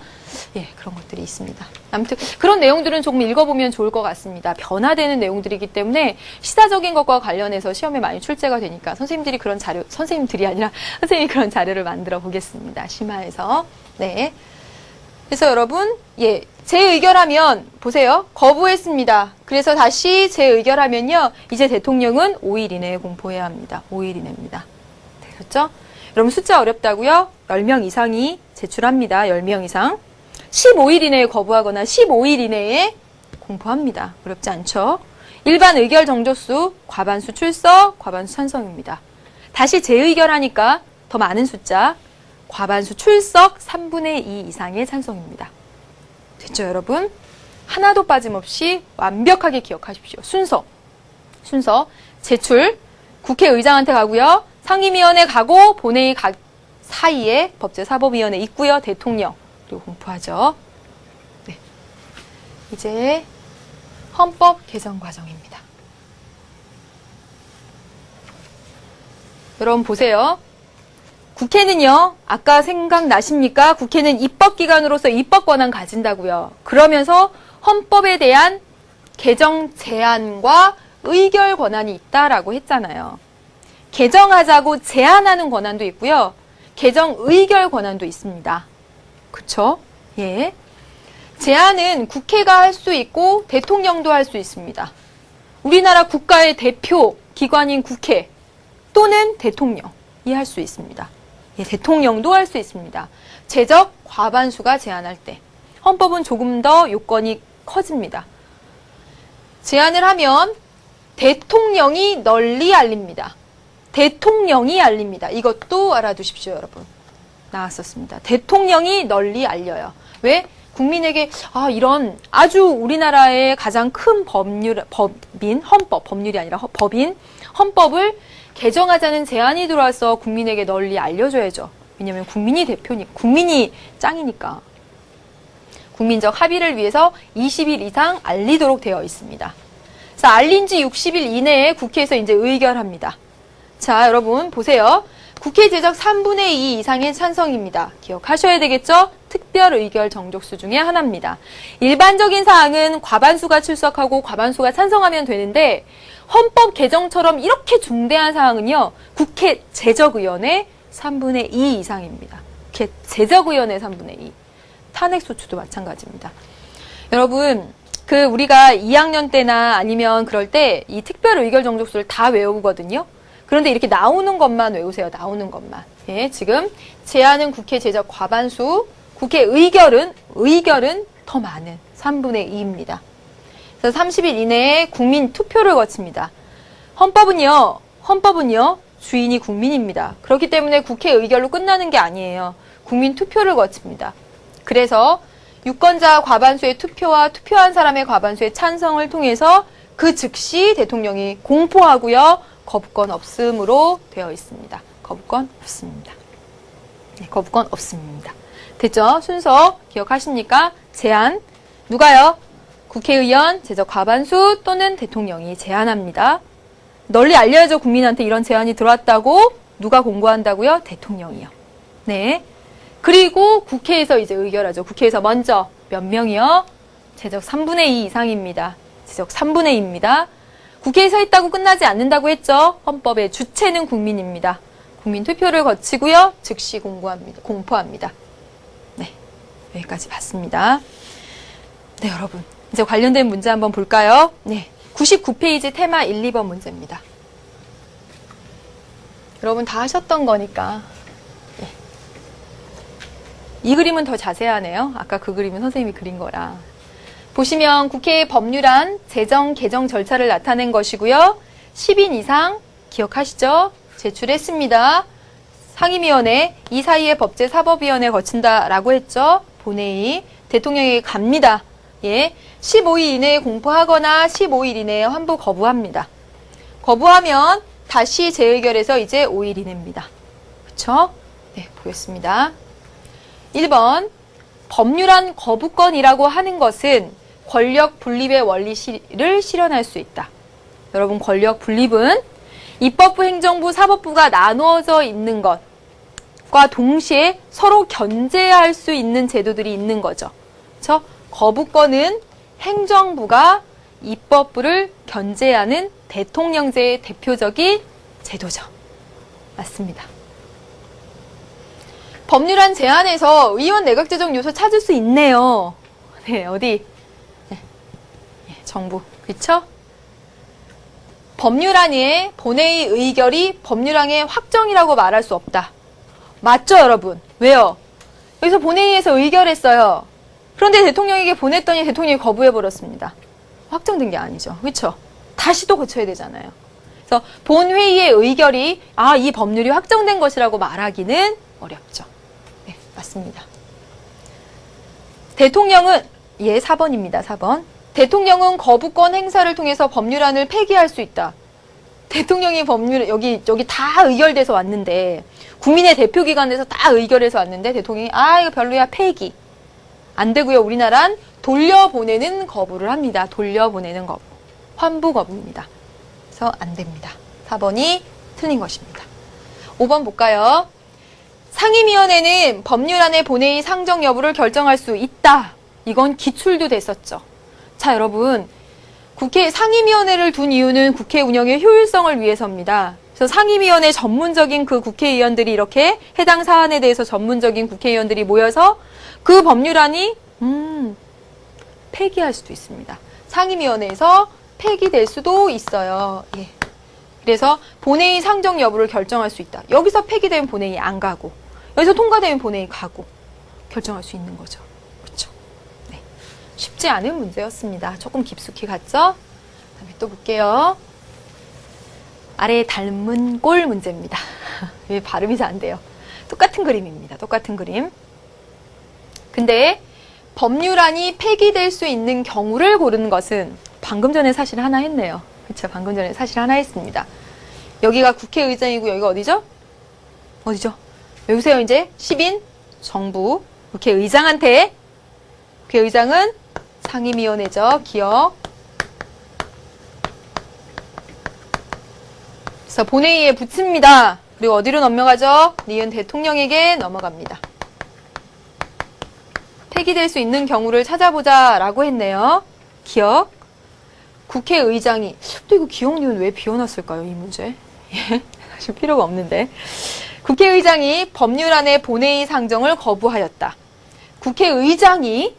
예, 그런 것들이 있습니다. 아무튼 그런 내용들은 조금 읽어보면 좋을 것 같습니다. 변화되는 내용들이기 때문에 시사적인 것과 관련해서 시험에 많이 출제가 되니까 선생님들이 그런 자료, 선생님들이 아니라 선생님이 그런 자료를 만들어 보겠습니다. 심화해서. 네. 그래서 여러분, 예, 재의결하면 보세요. 거부했습니다. 그래서 다시 재의결하면요. 이제 대통령은 5일 이내에 공포해야 합니다. 5일 이내입니다. 되셨죠? 여러분 숫자 어렵다고요? 10명 이상이 제출합니다. 10명 이상. 15일 이내에 거부하거나 15일 이내에 공포합니다. 어렵지 않죠? 일반 의결 정족수, 과반수 출석, 과반수 찬성입니다. 다시 재의결하니까 더 많은 숫자, 과반수 출석 3분의 2 이상의 찬성입니다. 됐죠, 여러분? 하나도 빠짐없이 완벽하게 기억하십시오. 순서 제출, 국회의장한테 가고요. 상임위원회 가고 본회의 사이에 법제사법위원회 있고요. 대통령, 그리고 공포하죠. 네. 이제 헌법 개정 과정입니다. 여러분 보세요. 국회는요, 아까 생각나십니까? 국회는 입법기관으로서 입법 권한 가진다고요. 그러면서 헌법에 대한 개정 제안과 의결 권한이 있다라고 했잖아요. 개정하자고 제안하는 권한도 있고요. 개정 의결 권한도 있습니다. 그쵸? 예. 제안은 국회가 할 수 있고 대통령도 할 수 있습니다. 우리나라 국가의 대표 기관인 국회 또는 대통령이 할 수 있습니다. 예, 대통령도 할 수 있습니다. 제적 과반수가 제안할 때. 헌법은 조금 더 요건이 커집니다. 제안을 하면 대통령이 널리 알립니다. 대통령이 알립니다. 이것도 알아두십시오, 여러분. 나왔었습니다. 대통령이 널리 알려요. 왜? 국민에게 이런 아주 우리나라의 가장 큰 법률이 아니라 법인, 헌법을 개정하자는 제안이 들어와서 국민에게 널리 알려줘야죠. 왜냐하면 국민이 대표니까, 국민이 짱이니까. 국민적 합의를 위해서 20일 이상 알리도록 되어 있습니다. 자, 알린 지 60일 이내에 국회에서 이제 의결합니다. 자, 여러분 보세요. 국회 제적 3분의 2 이상의 찬성입니다. 기억하셔야 되겠죠? 특별 의결 정족수 중에 하나입니다. 일반적인 사항은 과반수가 출석하고 과반수가 찬성하면 되는데 헌법 개정처럼 이렇게 중대한 사항은요. 국회 제적의원의 3분의 2 이상입니다. 국회 제적의원의 3분의 2. 탄핵소추도 마찬가지입니다. 여러분, 우리가 2학년 때나 아니면 그럴 때 이 특별 의결 정족수를 다 외우거든요. 그런데 이렇게 나오는 것만 외우세요. 나오는 것만. 예, 지금 제안은 국회 제적 과반수, 국회 의결은 더 많은 3분의 2입니다. 그래서 30일 이내에 국민 투표를 거칩니다. 헌법은요, 주인이 국민입니다. 그렇기 때문에 국회 의결로 끝나는 게 아니에요. 국민 투표를 거칩니다. 그래서 유권자 과반수의 투표와 투표한 사람의 과반수의 찬성을 통해서 그 즉시 대통령이 공포하고요. 거부권 없음으로 되어 있습니다. 거부권 없습니다. 네, 거부권 없습니다. 됐죠? 순서 기억하십니까? 제안. 누가요? 국회의원, 제적 과반수 또는 대통령이 제안합니다. 널리 알려야죠. 국민한테 이런 제안이 들어왔다고. 누가 공고한다고요? 대통령이요. 네. 그리고 국회에서 이제 의결하죠. 국회에서 먼저 몇 명이요? 제적 3분의 2 이상입니다. 제적 3분의 2입니다. 국회에서 했다고 끝나지 않는다고 했죠. 헌법의 주체는 국민입니다. 국민 투표를 거치고요. 즉시 공포합니다. 네. 여기까지 봤습니다. 네, 여러분. 이제 관련된 문제 한번 볼까요? 네. 99페이지 테마 1, 2번 문제입니다. 여러분 다 하셨던 거니까. 네. 이 그림은 더 자세하네요. 아까 그 그림은 선생님이 그린 거라. 보시면 국회의 법률안, 재정, 개정 절차를 나타낸 것이고요. 10인 이상 기억하시죠? 제출했습니다. 상임위원회, 이 사이에 법제사법위원회 거친다라고 했죠. 본회의, 대통령에게 갑니다. 예, 15일 이내에 공포하거나 15일 이내에 환부 거부합니다. 거부하면 다시 재의결해서 이제 5일 이내입니다. 그렇죠? 네, 보겠습니다. 1번, 법률안 거부권이라고 하는 것은 권력 분립의 원리를 실현할 수 있다. 여러분, 권력 분립은 입법부, 행정부, 사법부가 나누어져 있는 것과 동시에 서로 견제할 수 있는 제도들이 있는 거죠. 그렇죠? 거부권은 행정부가 입법부를 견제하는 대통령제의 대표적인 제도죠. 맞습니다. 법률안 제안에서 의원 내각제적 요소 찾을 수 있네요. 네, 어디? 네. 정부. 그렇죠? 법률안의 본회의 의결이 법률안의 확정이라고 말할 수 없다. 맞죠, 여러분? 왜요? 여기서 본회의에서 의결했어요. 그런데 대통령에게 보냈더니 대통령이 거부해버렸습니다. 확정된 게 아니죠. 그렇죠? 다시 또 거쳐야 되잖아요. 그래서 본회의의 의결이 이 법률이 확정된 것이라고 말하기는 어렵죠. 네, 맞습니다. 대통령은 4번입니다. 4번. 대통령은 거부권 행사를 통해서 법률안을 폐기할 수 있다. 대통령이 여기 다 의결돼서 왔는데 국민의 대표기관에서 다 의결해서 왔는데 대통령이 이거 별로야 폐기. 안 되고요. 우리나라는 돌려보내는 거부를 합니다. 돌려보내는 거부. 환부 거부입니다. 그래서 안 됩니다. 4번이 틀린 것입니다. 5번 볼까요? 상임위원회는 법률안의 본회의 상정 여부를 결정할 수 있다. 이건 기출도 됐었죠. 자, 여러분. 국회 상임위원회를 둔 이유는 국회 운영의 효율성을 위해서입니다. 그래서 상임위원회 전문적인 그 국회의원들이 이렇게 해당 사안에 대해서 전문적인 국회의원들이 모여서 그 법률안이 폐기할 수도 있습니다. 상임위원회에서 폐기될 수도 있어요. 예. 그래서 본회의 상정 여부를 결정할 수 있다. 여기서 폐기되면 본회의 안 가고 여기서 통과되면 본회의 가고 결정할 수 있는 거죠. 그렇죠? 네. 쉽지 않은 문제였습니다. 조금 깊숙이 갔죠? 다음에 또 볼게요. 아래에 닮은 꼴 문제입니다. 왜 발음이 잘 안 돼요? 똑같은 그림입니다. 똑같은 그림. 근데 법률안이 폐기될 수 있는 경우를 고르는 것은 방금 전에 사실 하나 했네요. 그렇죠? 방금 전에 사실 하나 했습니다. 여기가 국회의장이고 여기가 어디죠? 어디죠? 여기서요 이제 10인 정부 국회의장한테 국회의장은 상임위원회죠. 기억. 그래서 본회의에 붙입니다. 그리고 어디로 넘어가죠? 니은 대통령에게 넘어갑니다. 폐기될 수 있는 경우를 찾아보자 라고 했네요. 기억. 국회의장이 또 이거 기억 니은 왜 비워놨을까요? 이 문제. 사실 필요가 없는데. 국회의장이 법률안의 본회의 상정을 거부하였다. 국회의장이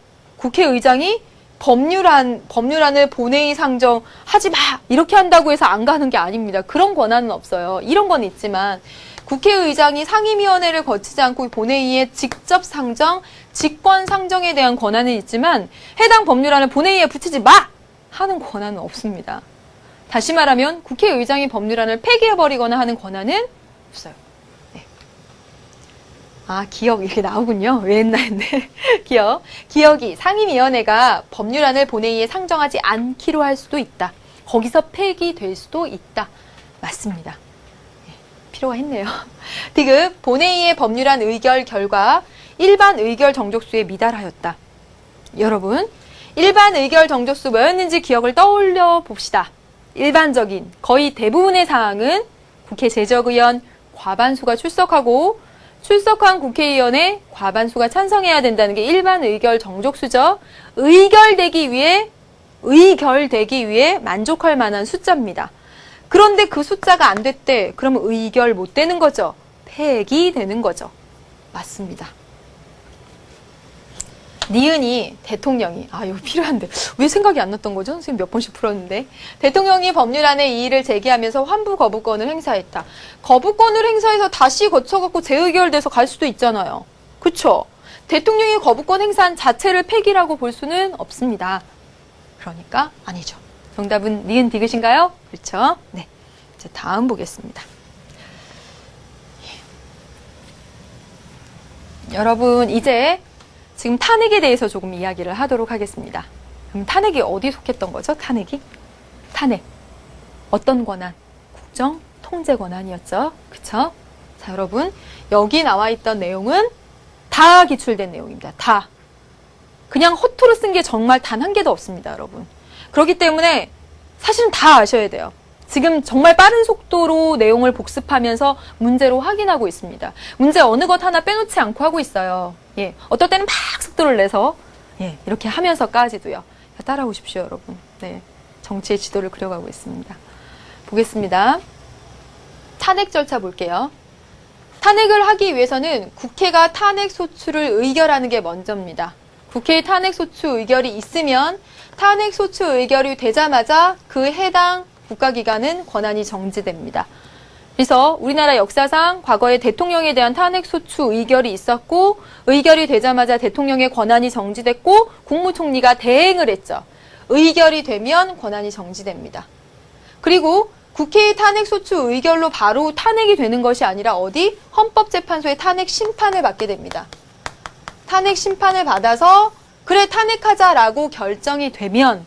법률안을 본회의 상정하지 마! 이렇게 한다고 해서 안 가는 게 아닙니다. 그런 권한은 없어요. 이런 건 있지만 국회의장이 상임위원회를 거치지 않고 본회의에 직접 상정, 직권 상정에 대한 권한은 있지만 해당 법률안을 본회의에 붙이지 마! 하는 권한은 없습니다. 다시 말하면 국회의장이 법률안을 폐기해버리거나 하는 권한은 없어요. 네. 아, 기억 이렇게 나오군요. 왜 했나 했네. 기억이 상임위원회가 법률안을 본회의에 상정하지 않기로 할 수도 있다. 거기서 폐기될 수도 있다. 맞습니다. 네, 필요가 했네요. 디귿, 본회의의 법률안 의결 결과 일반 의결 정족수에 미달하였다. 여러분, 일반 의결 정족수 뭐였는지 기억을 떠올려 봅시다. 일반적인 거의 대부분의 사항은 국회 제적의원 과반수가 출석하고 출석한 국회의원의 과반수가 찬성해야 된다는 게 일반 의결 정족수죠. 의결되기 위해 만족할 만한 숫자입니다. 그런데 그 숫자가 안 됐대. 그러면 의결 못 되는 거죠. 폐기되는 거죠. 맞습니다. 니은이 대통령이 이거 필요한데 왜 생각이 안 났던 거죠? 선생님 몇 번씩 풀었는데 대통령이 법률안의 이의를 제기하면서 환부 거부권을 행사했다. 거부권을 행사해서 다시 거쳐갖고 재의결돼서 갈 수도 있잖아요. 그쵸? 대통령이 거부권 행사한 자체를 폐기라고 볼 수는 없습니다. 그러니까 아니죠. 정답은 니은 디귿인가요? 그렇죠? 네. 이제 다음 보겠습니다. 여러분 이제 지금 탄핵에 대해서 조금 이야기를 하도록 하겠습니다. 그럼 탄핵이 어디 속했던 거죠? 탄핵. 어떤 권한? 국정 통제 권한이었죠. 그쵸? 자, 여러분. 여기 나와 있던 내용은 다 기출된 내용입니다. 다. 그냥 허투루 쓴 게 정말 단 한 개도 없습니다, 여러분. 그렇기 때문에 사실은 다 아셔야 돼요. 지금 정말 빠른 속도로 내용을 복습하면서 문제로 확인하고 있습니다. 문제 어느 것 하나 빼놓지 않고 하고 있어요. 예, 어떨 때는 막 속도를 내서 이렇게 하면서까지도요. 따라오십시오, 여러분. 네, 정치의 지도를 그려가고 있습니다. 보겠습니다. 탄핵 절차 볼게요. 탄핵을 하기 위해서는 국회가 탄핵 소추를 의결하는 게 먼저입니다. 국회의 탄핵 소추 의결이 있으면 탄핵 소추 의결이 되자마자 그 해당 국가기관은 권한이 정지됩니다. 그래서 우리나라 역사상 과거에 대통령에 대한 탄핵 소추 의결이 있었고 의결이 되자마자 대통령의 권한이 정지됐고 국무총리가 대행을 했죠. 의결이 되면 권한이 정지됩니다. 그리고 국회의 탄핵 소추 의결로 바로 탄핵이 되는 것이 아니라 어디? 헌법재판소의 탄핵 심판을 받게 됩니다. 탄핵 심판을 받아서 그래 탄핵하자라고 결정이 되면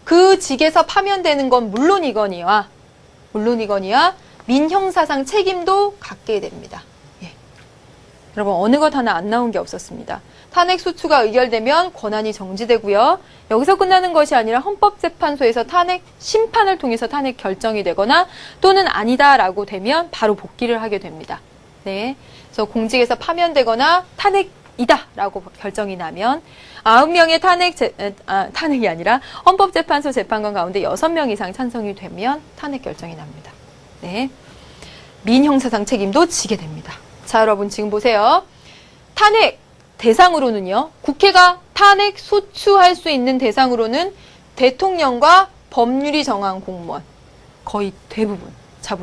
그 직에서 파면되는 건 물론이거니와 민형사상 책임도 갖게 됩니다. 예. 여러분 어느 것 하나 안 나온 게 없었습니다. 탄핵 소추가 의결되면 권한이 정지되고요. 여기서 끝나는 것이 아니라 헌법재판소에서 탄핵 심판을 통해서 탄핵 결정이 되거나 또는 아니다라고 되면 바로 복귀를 하게 됩니다. 네. 그래서 공직에서 파면되거나 탄핵이다라고 결정이 나면 9명의 탄핵이 아니라 헌법재판소 재판관 가운데 6명 이상 찬성이 되면 탄핵 결정이 납니다. 네. 민형사상 책임도 지게 됩니다. 자, 여러분 지금 보세요. 탄핵 대상으로는요. 국회가 탄핵 소추할 수 있는 대상으로는 대통령과 법률이 정한 공무원 거의 대부분. 자,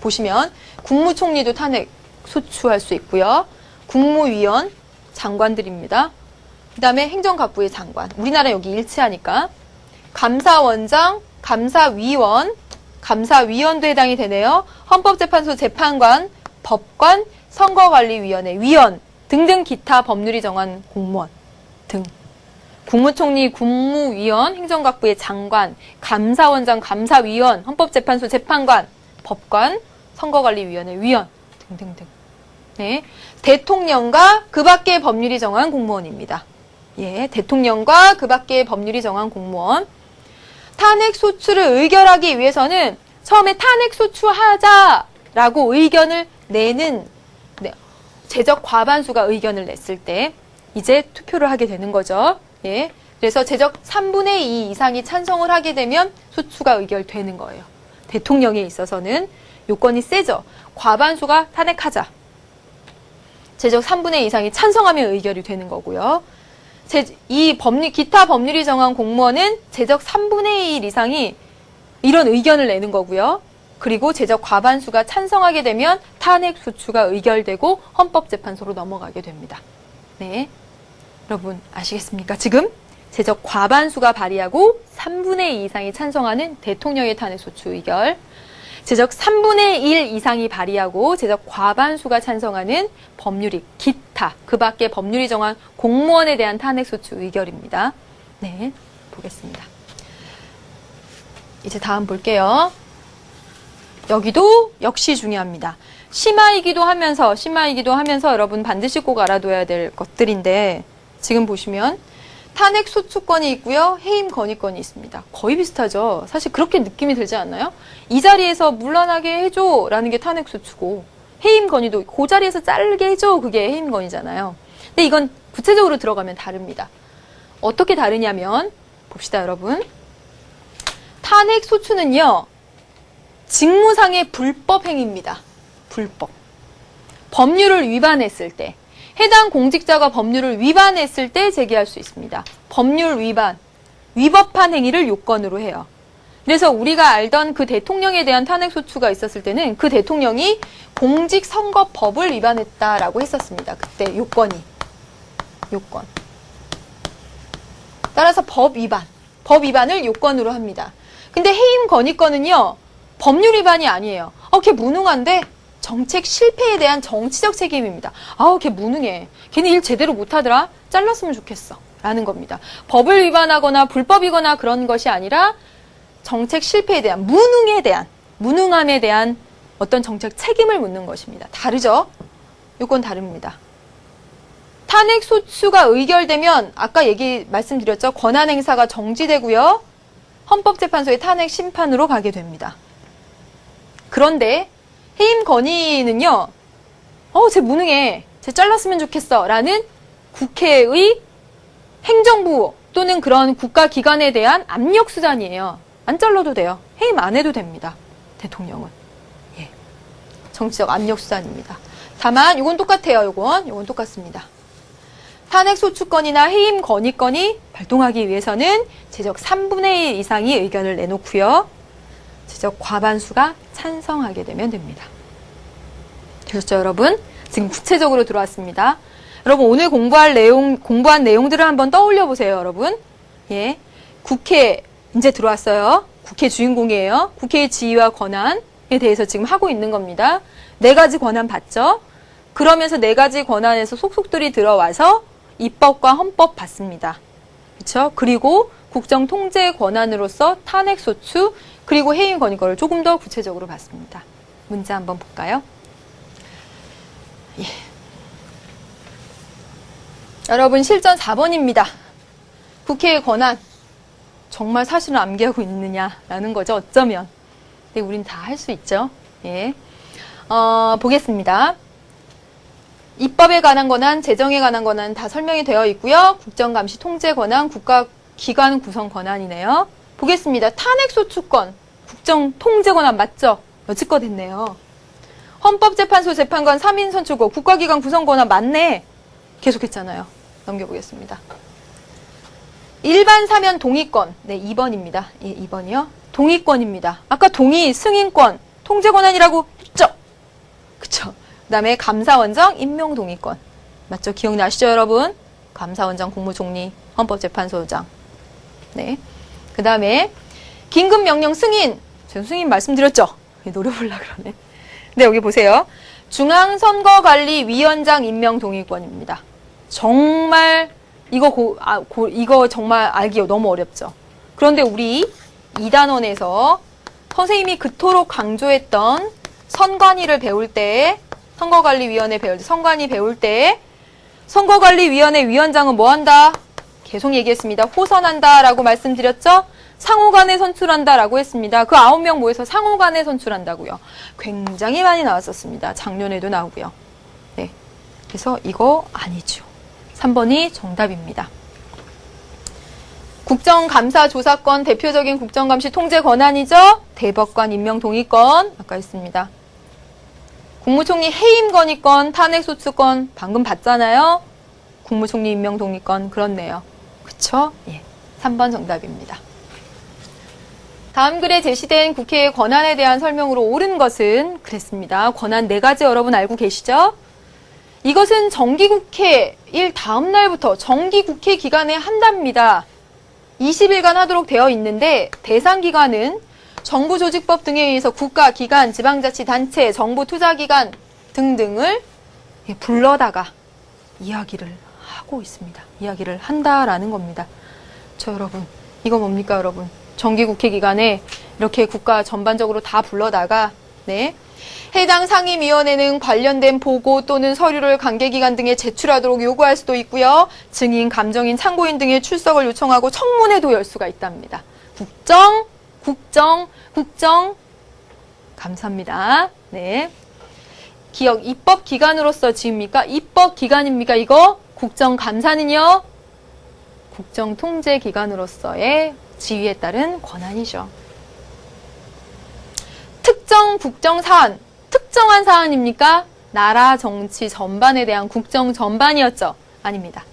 보시면 국무총리도 탄핵 소추할 수 있고요. 국무위원, 장관들입니다. 그 다음에 행정각부의 장관. 우리나라 여기 일치하니까. 감사원장, 감사위원도 해당이 되네요. 헌법재판소 재판관, 법관, 선거관리위원회, 위원 등등 기타 법률이 정한 공무원 등. 국무총리, 국무위원, 행정각부의 장관, 감사원장, 감사위원, 헌법재판소 재판관, 법관, 선거관리위원회, 위원 등등등. 네, 대통령과 그 밖의 법률이 정한 공무원입니다. 예, 대통령과 그 밖의 법률이 정한 공무원. 탄핵 소추를 의결하기 위해서는 처음에 탄핵 소추하자라고 의견을 내는 제적 과반수가 의견을 냈을 때 이제 투표를 하게 되는 거죠. 예, 그래서 제적 3분의 2 이상이 찬성을 하게 되면 소추가 의결되는 거예요. 대통령에 있어서는 요건이 세죠. 과반수가 탄핵하자. 제적 3분의 2 이상이 찬성하면 의결이 되는 거고요. 기타 법률이 정한 공무원은 제적 3분의 1 이상이 이런 의견을 내는 거고요. 그리고 제적 과반수가 찬성하게 되면 탄핵 소추가 의결되고 헌법재판소로 넘어가게 됩니다. 네, 여러분 아시겠습니까? 지금 제적 과반수가 발의하고 3분의 2 이상이 찬성하는 대통령의 탄핵소추 의결, 제적 3분의 1 이상이 발의하고 제적 과반수가 찬성하는 법률이 기타, 그 밖에 법률이 정한 공무원에 대한 탄핵소추 의결입니다. 네, 보겠습니다. 이제 다음 볼게요. 여기도 역시 중요합니다. 심화이기도 하면서 여러분 반드시 꼭 알아둬야 될 것들인데, 지금 보시면 탄핵소추권이 있고요. 해임 건의권이 있습니다. 거의 비슷하죠. 사실 그렇게 느낌이 들지 않나요? 이 자리에서 물러나게 해줘 라는 게 탄핵소추고, 해임 건의도 그 자리에서 자르게 해줘, 그게 해임 건의잖아요. 근데 이건 구체적으로 들어가면 다릅니다. 어떻게 다르냐면, 봅시다 여러분. 탄핵소추는요, 직무상의 불법 행위입니다. 불법. 법률을 위반했을 때, 해당 공직자가 법률을 위반했을 때 제기할 수 있습니다. 법률 위반, 위법한 행위를 요건으로 해요. 그래서 우리가 알던 그 대통령에 대한 탄핵소추가 있었을 때는 그 대통령이 공직선거법을 위반했다라고 했었습니다. 그때 요건이. 요건. 따라서 법 위반을 요건으로 합니다. 근데 해임 건의권은요, 법률 위반이 아니에요. 걔 무능한데 정책 실패에 대한 정치적 책임입니다. 걔 무능해. 걔는 일 제대로 못하더라. 잘랐으면 좋겠어. 라는 겁니다. 법을 위반하거나 불법이거나 그런 것이 아니라 정책 실패에 대한, 무능함에 대한 어떤 정책 책임을 묻는 것입니다. 다르죠? 요건 다릅니다. 탄핵소추가 의결되면 아까 말씀드렸죠? 권한행사가 정지되고요. 헌법재판소의 탄핵 심판으로 가게 됩니다. 그런데 해임 건의는요, 쟤 무능해. 쟤 잘랐으면 좋겠어. 라는 국회의 행정부 또는 그런 국가기관에 대한 압력수단이에요. 안 잘라도 돼요. 해임 안 해도 됩니다. 대통령은. 예. 정치적 압력수단입니다. 다만, 이건 똑같아요. 이건 똑같습니다. 탄핵소추권이나 해임 건의권이 발동하기 위해서는 제적 3분의 1 이상이 의견을 내놓고요. 제적 과반수가 찬성하게 되면 됩니다. 되셨죠, 여러분? 지금 구체적으로 들어왔습니다. 여러분, 오늘 공부한 내용들을 한번 떠올려 보세요, 여러분. 예. 국회, 이제 들어왔어요. 국회 주인공이에요. 국회의 지위와 권한에 대해서 지금 하고 있는 겁니다. 4가지 권한 받죠? 그러면서 4가지 권한에서 속속들이 들어와서 입법과 헌법 받습니다. 그렇죠? 그리고 국정 통제 권한으로서 탄핵소추, 그리고 해임 건의권을 조금 더 구체적으로 봤습니다. 문제 한번 볼까요? 예. 여러분, 실전 4번입니다. 국회의 권한, 정말 사실을 암기하고 있느냐라는 거죠, 어쩌면. 근데 우린 다 할 수 있죠. 예. 보겠습니다. 입법에 관한 권한, 재정에 관한 권한 다 설명이 되어 있고요. 국정감시 통제 권한, 국가기관 구성 권한이네요. 보겠습니다. 탄핵소추권, 국정통제 권한 맞죠? 여지껏 했네요. 헌법재판소 재판관 3인 선출권, 국가기관 구성 권한 맞네. 계속했잖아요. 넘겨보겠습니다. 일반 사면 동의권, 네, 2번입니다. 예, 2번이요. 동의권입니다. 아까 동의, 승인권, 통제 권한이라고 했죠? 그쵸? 그 다음에 감사원장, 임명동의권. 맞죠? 기억나시죠, 여러분? 감사원장, 국무총리, 헌법재판소장. 네. 그 다음에 긴급명령 승인. 제가 승인 말씀드렸죠? 노래 부르려고 그러네. 네, 여기 보세요. 중앙선거관리위원장 임명동의권입니다. 정말 이거 정말 알기 너무 어렵죠. 그런데 우리 2단원에서 선생님이 그토록 강조했던 선관위를 배울 때, 선거관리위원회 배울 때, 선관위 배울 때 선거관리위원회 위원장은 뭐 한다? 계속 얘기했습니다. 호선한다 라고 말씀드렸죠? 상호간에 선출한다 라고 했습니다. 그 9명 모여서 상호간에 선출한다고요. 굉장히 많이 나왔었습니다. 작년에도 나오고요. 네, 그래서 이거 아니죠. 3번이 정답입니다. 국정감사조사권, 대표적인 국정감시 통제 권한이죠. 대법관 임명동의권 아까 했습니다. 국무총리 해임 건의권, 탄핵소추권 방금 봤잖아요. 국무총리 임명동의권 그렇네요. 그쵸? 예, 3번 정답입니다. 다음 글에 제시된 국회의 권한에 대한 설명으로 옳은 것은 그랬습니다. 권한 4가지 여러분 알고 계시죠? 이것은 정기국회 일 다음 날부터 정기국회 기간에 한답니다. 20일간 하도록 되어 있는데 대상 기관은 정부조직법 등에 의해서 국가, 기관, 지방자치단체, 정부투자기관 등등을 불러다가 이야기를 하고 있습니다. 이야기를 한다라는 겁니다. 여러분, 이거 뭡니까, 여러분? 정기국회 기간에 이렇게 국가 전반적으로 다 불러다가 해당 상임위원회는 관련된 보고 또는 서류를 관계기관 등에 제출하도록 요구할 수도 있고요. 증인, 감정인, 참고인 등의 출석을 요청하고 청문회도 열 수가 있답니다. 국정. 감사합니다. 기억, 입법기관으로서 지읍니까? 입법기관입니까? 이거? 국정감사는요? 국정통제기관으로서의 지위에 따른 권한이죠. 특정 국정사안, 특정한 사안입니까? 나라 정치 전반에 대한 국정 전반이었죠? 아닙니다.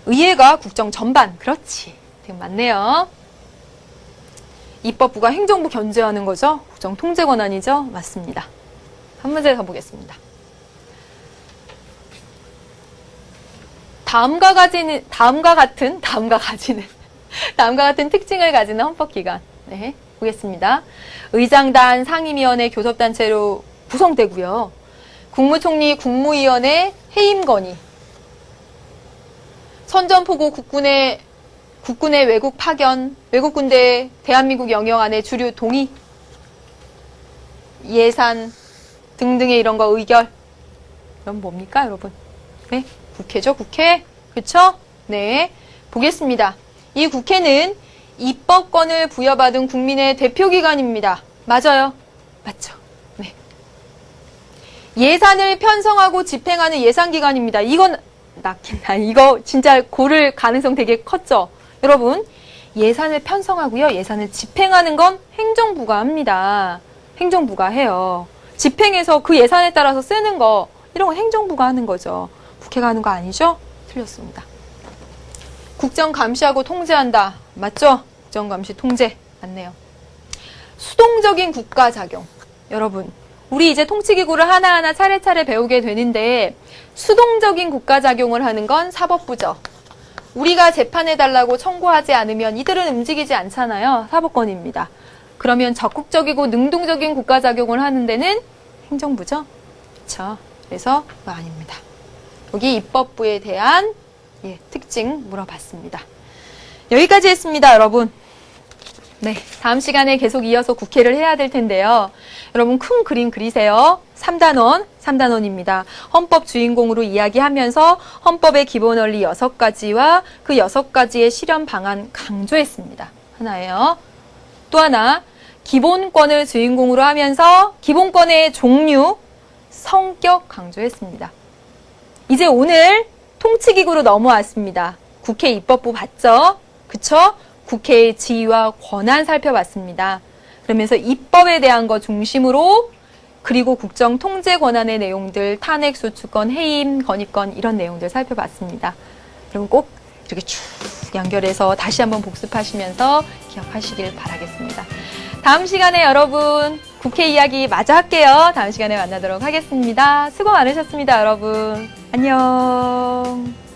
의회가 국정 전반, 그렇지. 맞네요. 입법부가 행정부 견제하는 거죠? 국정 통제 권한이죠? 맞습니다. 한 문제 가보겠습니다. 다음과 같은 특징을 가지는 헌법기관. 보겠습니다. 의장단, 상임위원회, 교섭단체로 구성되고요. 국무총리, 국무위원회, 해임건의. 선전포고 국군의 외국 파견, 외국군대 대한민국 영역 안에 주류 동의, 예산 등등의 이런 거 의결. 그럼 뭡니까, 여러분? 국회죠, 국회. 그쵸? 보겠습니다. 이 국회는 입법권을 부여받은 국민의 대표기관입니다. 맞아요? 맞죠? 예산을 편성하고 집행하는 예산기관입니다. 이건 이거 진짜 고를 가능성 되게 컸죠? 여러분, 예산을 편성하고요. 예산을 집행하는 건 행정부가 합니다. 행정부가 해요. 집행해서 그 예산에 따라서 쓰는 거, 이런 건 행정부가 하는 거죠. 국회가 하는 거 아니죠? 틀렸습니다. 국정 감시하고 통제한다. 맞죠? 국정 감시 통제. 맞네요. 수동적인 국가작용. 여러분, 우리 이제 통치기구를 하나하나 차례차례 배우게 되는데 수동적인 국가작용을 하는 건 사법부죠. 우리가 재판해달라고 청구하지 않으면 이들은 움직이지 않잖아요. 사법권입니다. 그러면 적극적이고 능동적인 국가작용을 하는 데는 행정부죠. 그렇죠? 그래서 아닙니다. 여기 입법부에 대한 특징 물어봤습니다. 여기까지 했습니다, 여러분. 다음 시간에 계속 이어서 국회를 해야 될 텐데요. 여러분 큰 그림 그리세요. 3단원입니다. 헌법 주인공으로 이야기하면서 헌법의 기본 원리 6가지와 그 6가지의 실현 방안 강조했습니다. 하나예요. 또 하나, 기본권을 주인공으로 하면서 기본권의 종류, 성격 강조했습니다. 이제 오늘 통치기구로 넘어왔습니다. 국회 입법부 봤죠? 그쵸? 국회의 지위와 권한 살펴봤습니다. 그러면서 입법에 대한 것 중심으로 그리고 국정 통제 권한의 내용들, 탄핵, 소추권, 해임, 건의권 이런 내용들 살펴봤습니다. 여러분 꼭 이렇게 쭉 연결해서 다시 한번 복습하시면서 기억하시길 바라겠습니다. 다음 시간에 여러분 국회 이야기 마저 할게요. 다음 시간에 만나도록 하겠습니다. 수고 많으셨습니다, 여러분. 안녕.